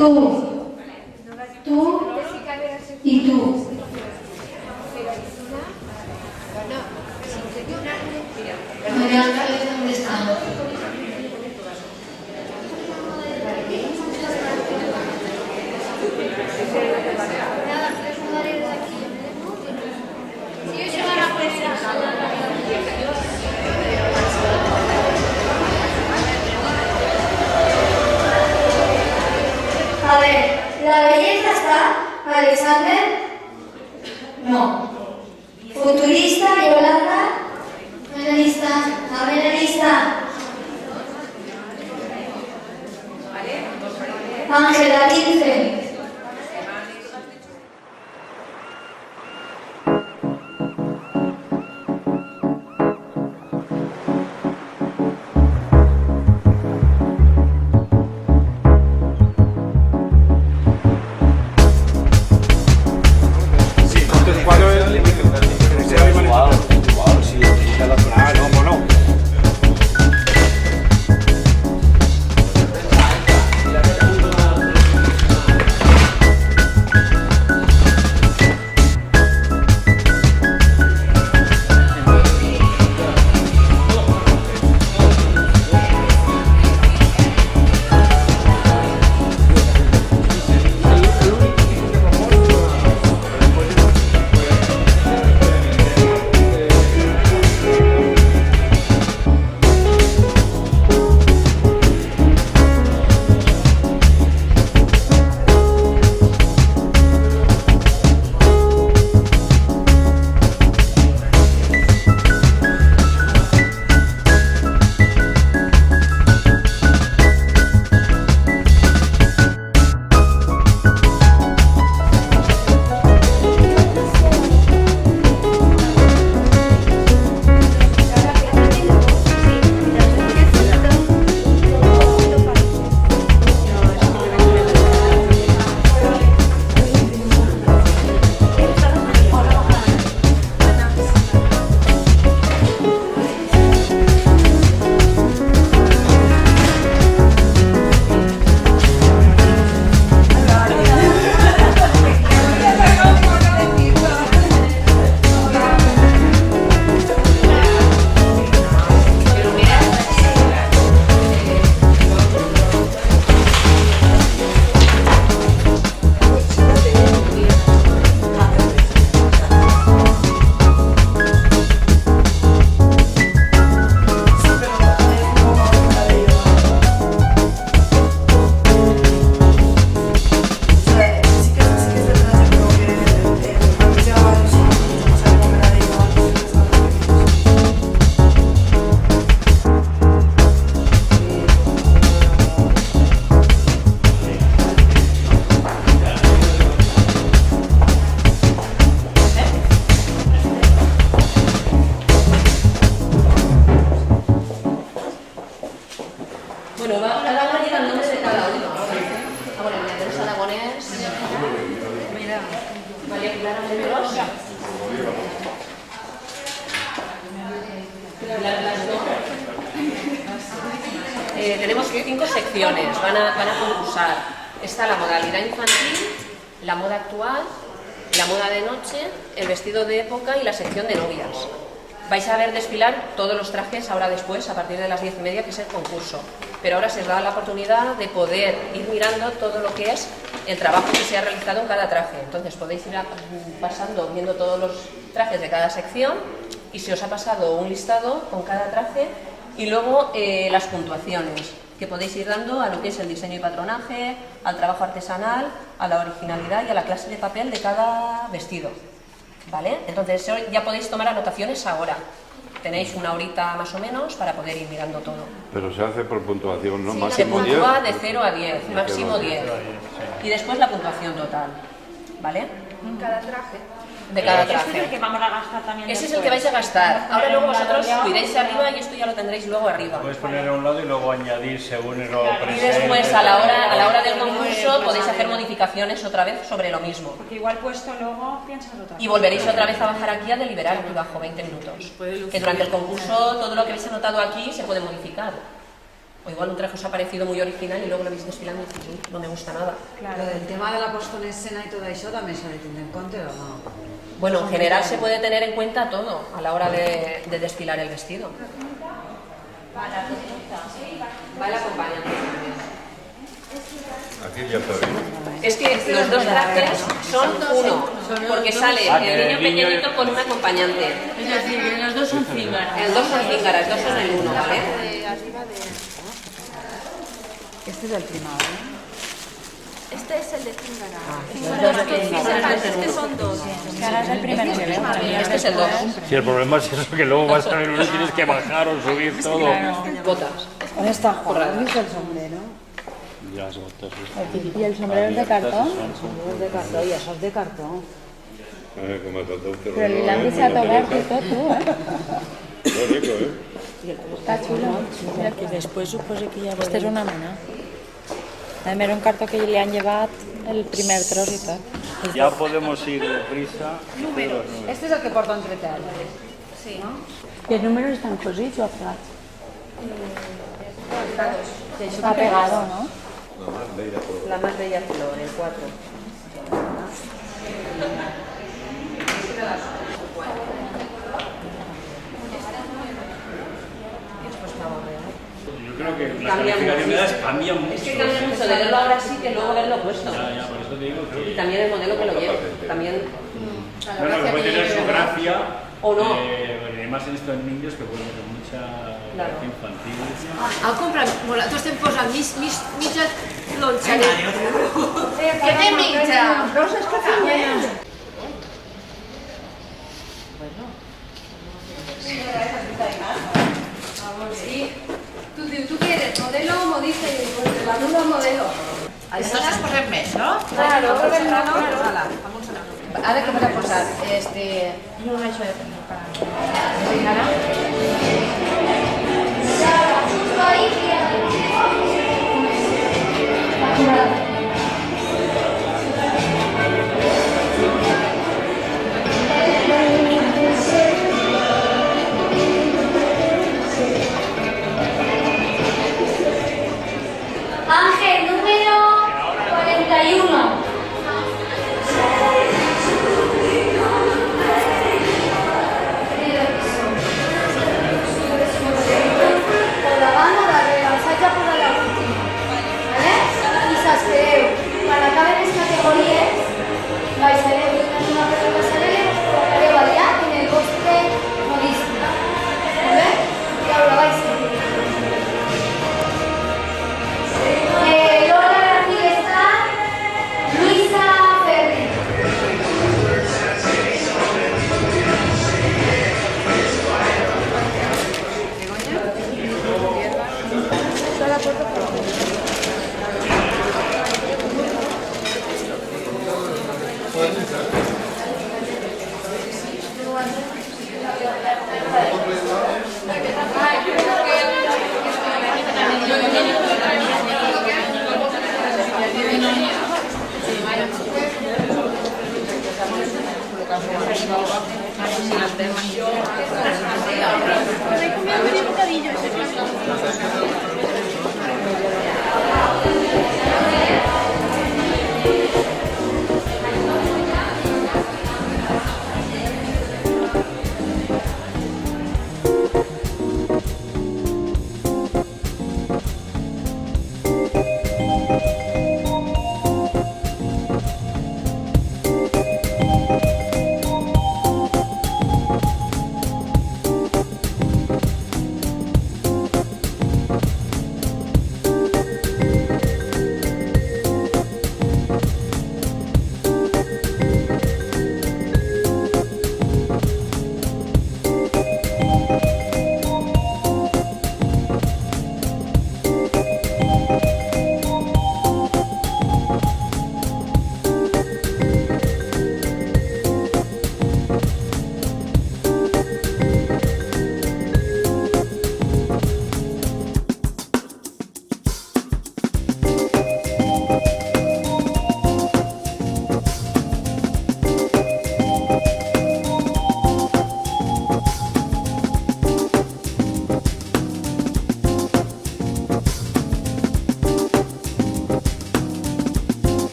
tú, tú y tú. María Ángeles, ¿dónde está? A ver, ¿la belleza está, Alexander? No. Futurista, Yolanda. Menelista, a Menelista. Ángela, 15. Tenemos 5 secciones, van a concursar. Está la modalidad infantil, la moda actual, la moda de noche, el vestido de época y la sección de novias. Vais a ver desfilar todos los trajes ahora después, a partir de las 10:30, que es el concurso. Pero ahora se os da la oportunidad de poder ir mirando todo lo que es el trabajo que se ha realizado en cada traje. Entonces podéis ir pasando, viendo todos los trajes de cada sección, y se os ha pasado un listado con cada traje, y luego las puntuaciones que podéis ir dando a lo que es el diseño y patronaje, al trabajo artesanal, a la originalidad y a la clase de papel de cada vestido. ¿Vale? Entonces ya podéis tomar anotaciones ahora. Tenéis una horita más o menos para poder ir mirando todo. Pero se hace por puntuación, ¿no? Sí, Máximo se puntúa 10. de 0 a 10, máximo 10. Y después la puntuación total. ¿Vale? En cada traje. De cada Ese es traje. el que vamos a gastar también. Ese es el después. que vais a gastar. Ahora luego vosotros cuidáis arriba y esto ya lo tendréis luego arriba. Puedes poner a un lado y luego añadir según lo Y presente. después a la hora del concurso podéis hacer modificaciones otra vez sobre lo mismo. Porque igual puesto luego piensas otra cosa. Y volveréis otra vez a bajar aquí a deliberar aquí bajo 20 minutos. Que durante el concurso todo lo que habéis anotado aquí se puede modificar. O igual un traje os ha parecido muy original y luego lo habéis desfilando y dices, "Uy, no me gusta nada". Lo del tema de la puesta en escena y todo això també s'ha de tindre en compte o no? Bueno, en general se puede tener en cuenta todo a la hora de desfilar el vestido. Va el acompañante también. Aquí ya está bien. Es que los dos trajes son uno, porque sale el niño pequeñito con un acompañante. Es decir, que los dos son cíngaras. El dos son cíngaras, dos son el uno, ¿vale? Este es el primavera. Este es el de Cíngara. Este son dos. Que ahora es el primer nivel. Este es el dos. Si el problema es eso, que luego vas a ver uno y tienes que bajar o subir todo. Botas. On està Juan? ¿Has visto el sombrero? Las botas. ¿Y el sombrero es de cartón? Es de cartó i això és de cartó. Com a tot el terror. Pero li l'han deixat obert i tot, tu, Molt rico, ¿eh? Està xulo. Mira que després suposo que ja... Este és una mena. A veure, un cartó que li han llevat el primer tros i tot. Ya podemos ir deprisa. Este és el que porta entretel. ¿Y els números estan cosits o aflats? Está pegado, ¿no? La más bella flor, el 4. Yo creo que las Cambia calificaciones mucho. cambian mucho. Es que cambia mucho de verlo ahora así que luego verlo puesto. Ya, por eso te digo Y que... también el modelo que lo lleva. También Bueno, que puede tener su gracia. O no. Además en estos niños que pueden tener mucha Claro. gracia infantil. El compren, tu estem posant mitja lonxa. Què té mitja? Sí. ¿Tú qué eres? ¿Modelo o modista? La nueva modelo. Entonces posem més, no? Claro, Ara què m'ha posat? No, això de tenir para... Justo ahí. Ángel, número 41.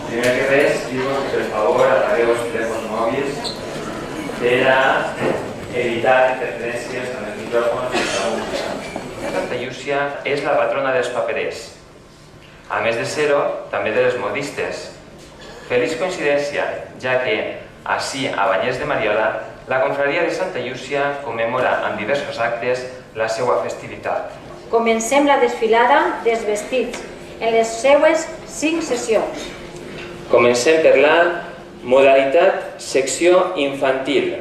Primer que res, dir-vos que per favor apagueu els telèfons mòbils per a evitar interferències amb els micròfons i la música. Santa Llúcia és la patrona dels paperers. A més de ser-ho, també de les modistes. Feliç coincidència, ja que ací, a Banyers de Mariola, la confraria de Santa Llúcia commemora en diversos actes la seva festivitat. Comencem la desfilada dels vestits en les seues 5 sessions. Comencem per la modalitat secció infantil.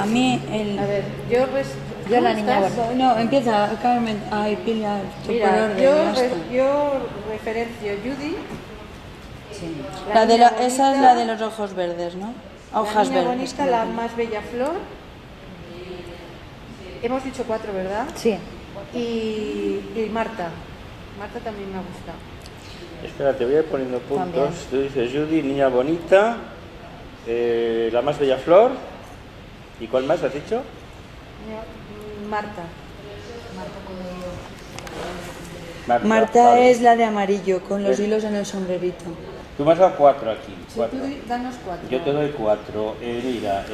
A mí el... A ver, yo la niña bonita. No, empieza Carmen. Ay, Pilar. Mira, yo referencio Judy. Sí. Esa es la de los ojos verdes, ¿no? Hojas La niña verdes. bonita, la más bella flor. Hemos dicho 4, ¿verdad? Sí. Y Marta. Marta también me gusta. Espera, te voy a ir poniendo puntos. También. Tú dices Judy, niña bonita, la más bella flor. ¿Y cuál más has dicho? Marta. Marta vale. es la de amarillo, con los hilos en el sombrerito. Tú me has dado 4 aquí. Sí, 4. tú danos 4. Yo te doy 4. Mira,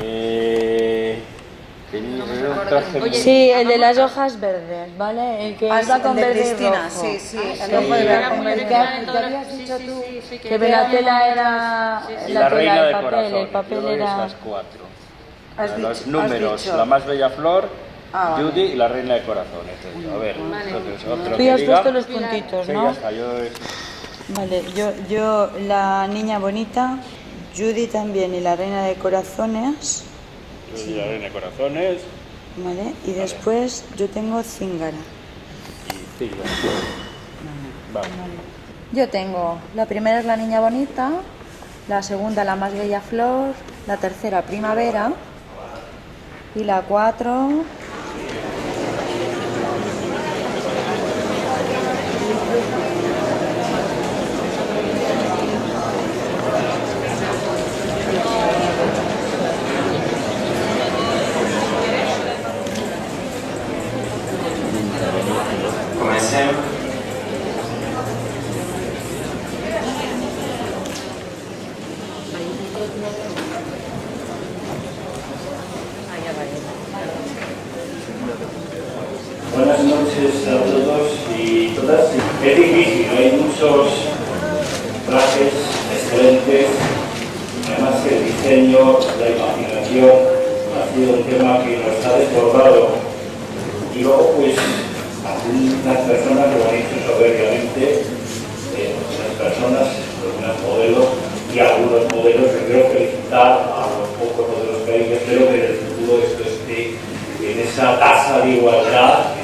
tenía un traje... Sí, el de las hojas verdes, ¿vale? El que iba con de verde y Cristina, rojo. sí, sí. El rojo y blanco. El que habías dicho tú, que la tela era Y la reina tela, de el papel, corazones. el papel Yo doy era... esas 4. Has Los dicho- números, has dicho. la más bella flor, Vale. Judy y la reina de corazones. A ver, entonces otro Tú que ya has diga. puesto los puntitos, Sí, ¿no? ya está, yo... Vale, yo la niña bonita, Judy también y la reina de corazones, Judy y la reina de corazones ¿vale? Y después yo tengo Zingara. y Silvia. Vale. Yo tengo, la primera es la niña bonita, la segunda La más bella flor, la tercera Primavera y la 4 Comencem. Buenas noches a todos y todas. Es difícil, hay muchos trajes excelentes. Además el diseño, la imaginación ha sido un tema que nos ha desbordado. Y luego pues algunas personas lo han hecho soberbiamente, las personas, algunos modelos y algunos modelos que quiero felicitar a los pocos modelos que hay, que espero que en el futuro esto esté en esa tasa de igualdad.